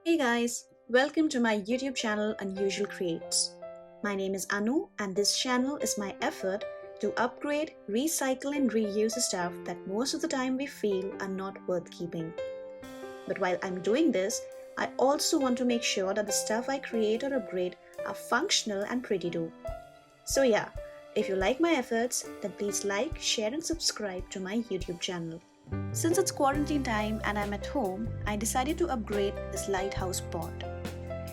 Hey guys, welcome to my YouTube channel Unusual Creates. My name is Anu and this channel is my effort to upgrade, recycle and reuse the stuff that most of the time we feel are not worth keeping. But while I'm doing this, I also want to make sure that the stuff I create or upgrade are functional and pretty too. So yeah, if you like my efforts, then please like, share and subscribe to my YouTube channel. Since it's quarantine time and I'm at home, I decided to upgrade this lighthouse pot.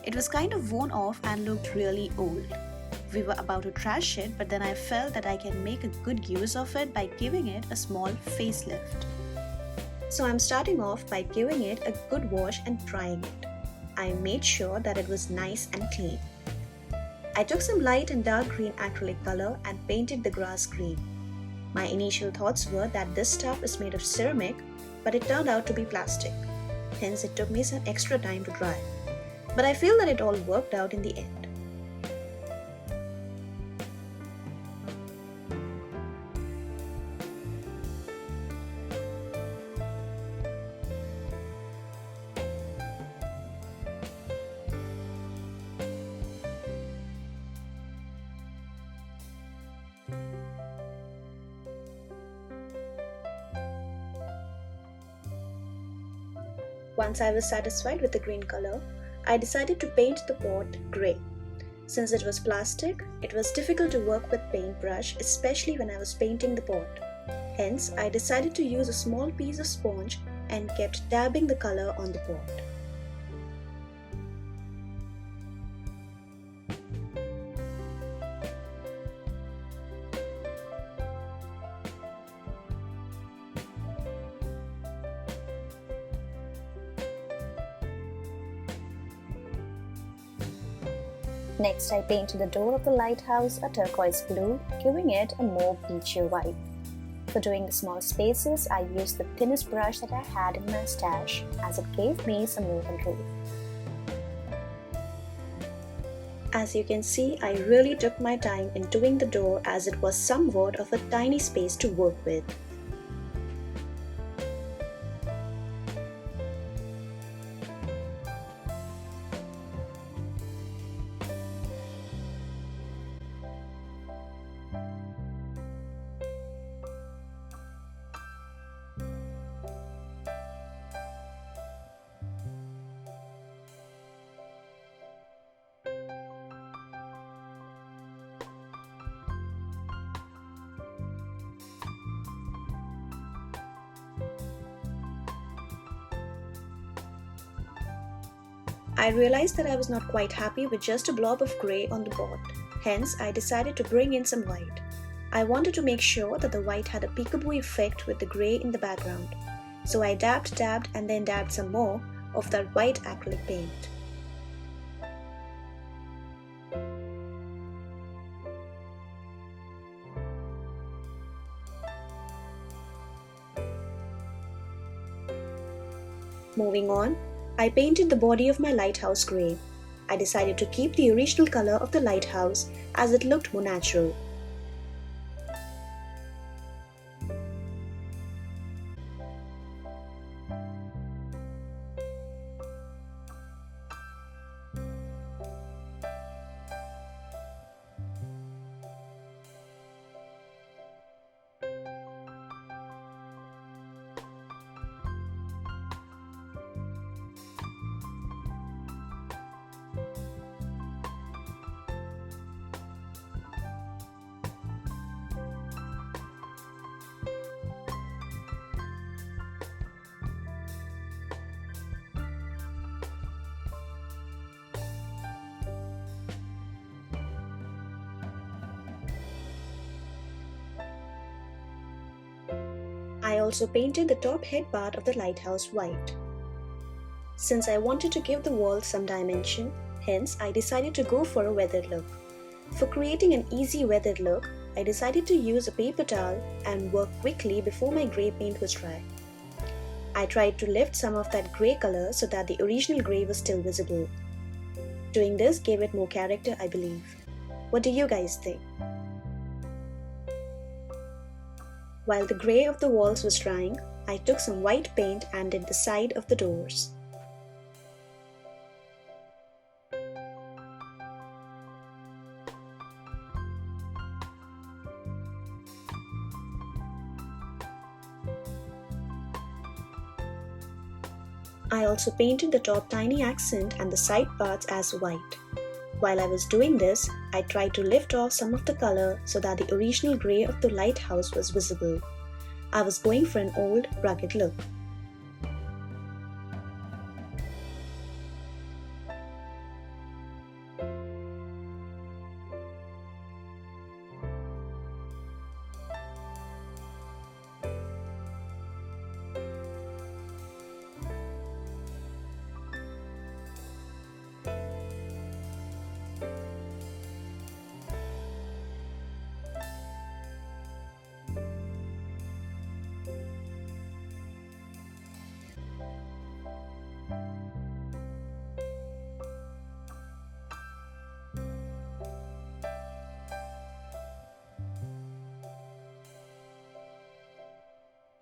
It was kind of worn off and looked really old. We were about to trash it, but then I felt that I can make a good use of it by giving it a small facelift. So I'm starting off by giving it a good wash and drying it. I made sure that it was nice and clean. I took some light and dark green acrylic color and painted the grass green. My initial thoughts were that this stuff is made of ceramic, but it turned out to be plastic. Hence, it took me some extra time to dry. But I feel that it all worked out in the end. Once I was satisfied with the green color, I decided to paint the pot grey. Since it was plastic, it was difficult to work with paintbrush, especially when I was painting the pot. Hence, I decided to use a small piece of sponge and kept dabbing the color on the pot. Next, I painted the door of the lighthouse a turquoise blue, giving it a more beachy vibe. For doing the small spaces, I used the thinnest brush that I had in my stash, as it gave me some more control. As you can see, I really took my time in doing the door as it was somewhat of a tiny space to work with. I realized that I was not quite happy with just a blob of grey on the pot. Hence, I decided to bring in some white. I wanted to make sure that the white had a peekaboo effect with the grey in the background. So I dabbed and then dabbed some more of that white acrylic paint. Moving on, I painted the body of my lighthouse grey. I decided to keep the original color of the lighthouse as it looked more natural. I also painted the top head part of the lighthouse white. Since I wanted to give the walls some dimension, hence I decided to go for a weathered look. For creating an easy weathered look, I decided to use a paper towel and work quickly before my grey paint was dry. I tried to lift some of that grey color so that the original grey was still visible. Doing this gave it more character, I believe. What do you guys think? While the grey of the walls was drying, I took some white paint and did the side of the doors. I also painted the top tiny accent and the side parts as white. While I was doing this, I tried to lift off some of the color so that the original grey of the lighthouse was visible. I was going for an old, rugged look.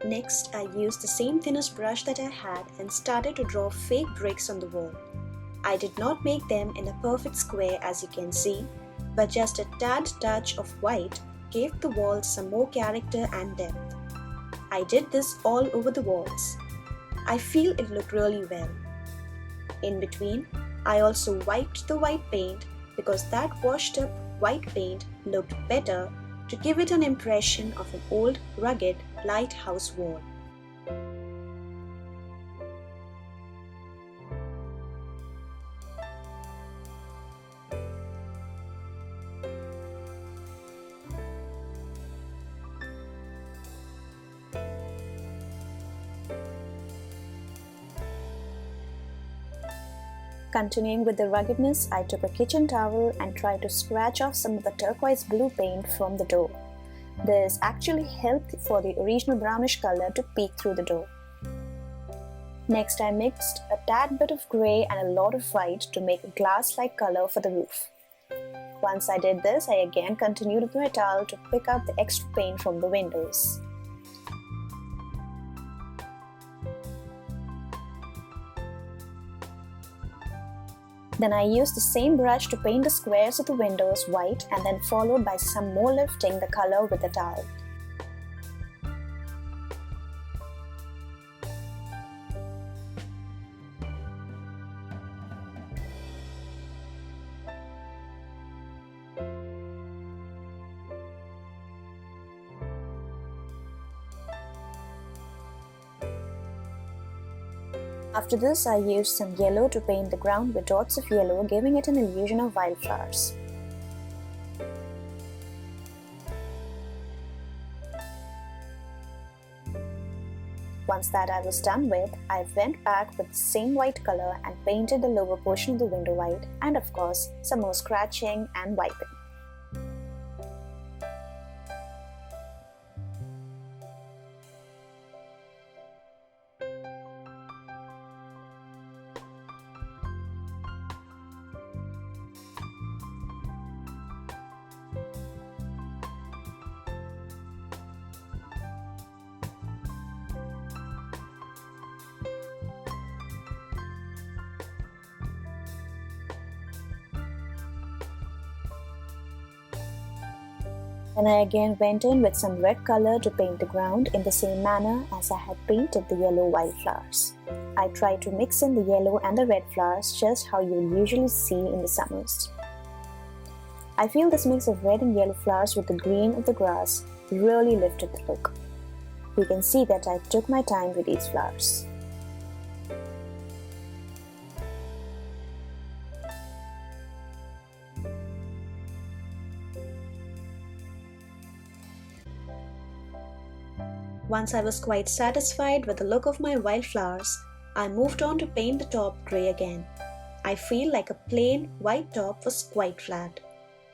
Next, I used the same thinnest brush that I had and started to draw fake bricks on the wall. I did not make them in a perfect square as you can see, but just a tad touch of white gave the walls some more character and depth. I did this all over the walls. I feel it looked really well. In between, I also wiped the white paint because that washed up white paint looked better to give it an impression of an old, rugged lighthouse wall. Continuing with the ruggedness, I took a kitchen towel and tried to scratch off some of the turquoise blue paint from the door. This actually helped for the original brownish color to peek through the door. Next, I mixed a tad bit of grey and a lot of white to make a glass-like color for the roof. Once I did this, I again continued with my towel to pick up the extra paint from the windows. Then I used the same brush to paint the squares of the windows white and then followed by some more lifting the color with the towel. After this, I used some yellow to paint the ground with dots of yellow, giving it an illusion of wildflowers. Once that I was done with, I went back with the same white color and painted the lower portion of the window white and of course some more scratching and wiping. Then I again went in with some red color to paint the ground in the same manner as I had painted the yellow wildflowers. I tried to mix in the yellow and the red flowers just how you usually see in the summers. I feel this mix of red and yellow flowers with the green of the grass really lifted the look. You can see that I took my time with these flowers. Once I was quite satisfied with the look of my wildflowers, I moved on to paint the top grey again. I feel like a plain white top was quite flat.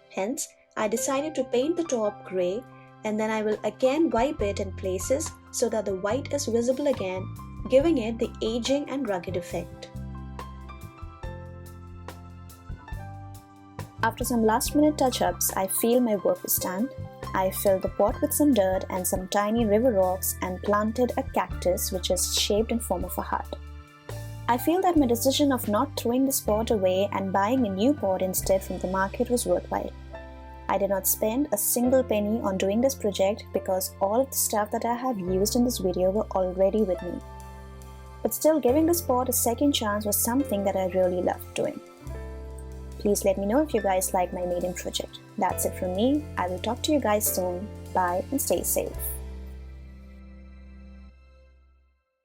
Hence, I decided to paint the top grey and then I will again wipe it in places so that the white is visible again, giving it the aging and rugged effect. After some last-minute touch-ups, I feel my work is done. I filled the pot with some dirt and some tiny river rocks and planted a cactus which is shaped in form of a heart. I feel that my decision of not throwing this pot away and buying a new pot instead from the market was worthwhile. I did not spend a single penny on doing this project because all of the stuff that I have used in this video were already with me. but still giving the sport a second chance was something that I really loved doing. Please let me know if you guys like my medium project. That's it from me. I will talk to you guys soon. Bye and stay safe.